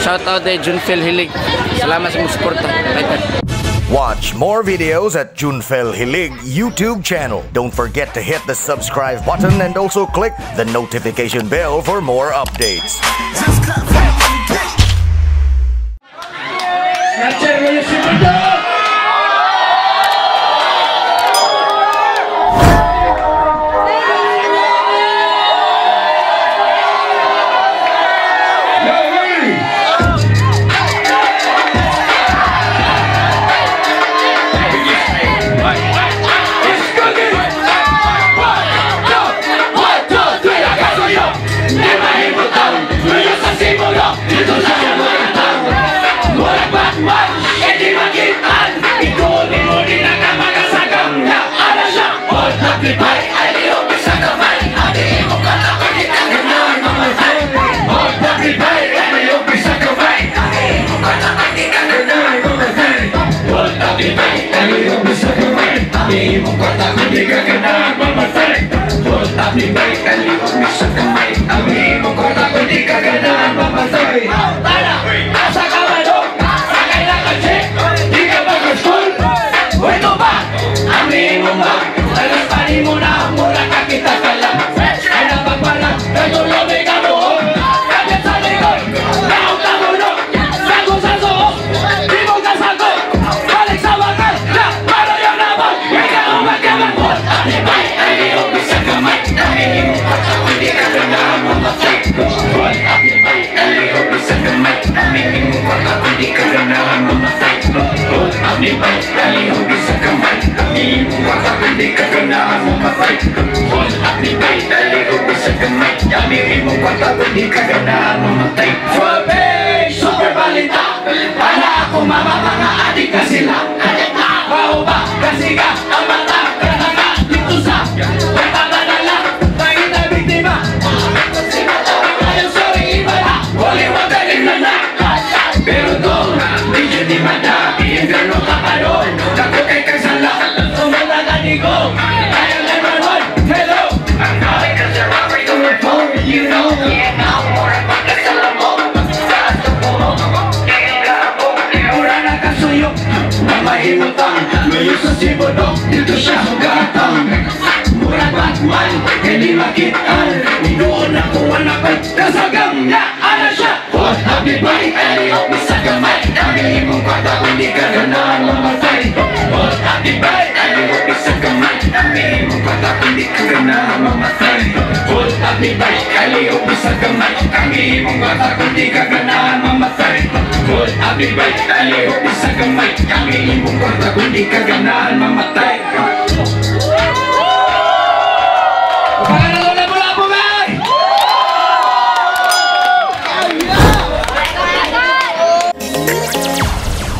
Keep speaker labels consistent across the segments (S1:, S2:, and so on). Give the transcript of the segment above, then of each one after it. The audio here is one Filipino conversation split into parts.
S1: Shout out kay Junfel Hilig. Salamat sa mga suporta.
S2: Watch more videos at Junfel Hilig YouTube channel. Don't forget to hit the subscribe button and also click the notification bell for more updates.
S3: Super balita, para ako mga adik ka sila. Bao ba, kasi ka, ang mata, kanaka, dito sa pagpapadala, tangin na biktima. I'm sorry, iba na, wali wagaling na. Pero doon, medyo di madami, yung gano'n ka pa doon. Naku kay kagsala, umalagan ko. I am never one, hello. I'm calling cause you're Robert, you're my phone, you know. Yeah, now more about the salamo. Mahimutang, ngayon sa Sibodok, dito siya sugatang. Murang Batman, hindi makitaan. Doon ako anakot, kasagang niya, ano siya? Hot happy bye, aliyok ni sa gamay. Kami mong kata kung di ka ganahan mamatay. Hot happy bye, aliyok ni sa gamay. Kami mong kata kung di ka ganahan mamatay. Hot happy bye, aliyok ni sa gamay. Kami mong kata kung di ka ganahan mamatay. Hot happy bye, aliyok ni sa gamay. Kami mong kata kung di ka ganahan mamatay.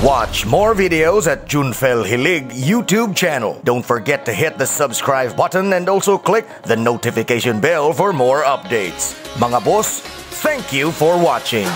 S2: Watch more videos at Junfel Hilig YouTube channel. Don't forget to hit the subscribe button and also click the notification bell for more updates. Mga boss, thank you for watching.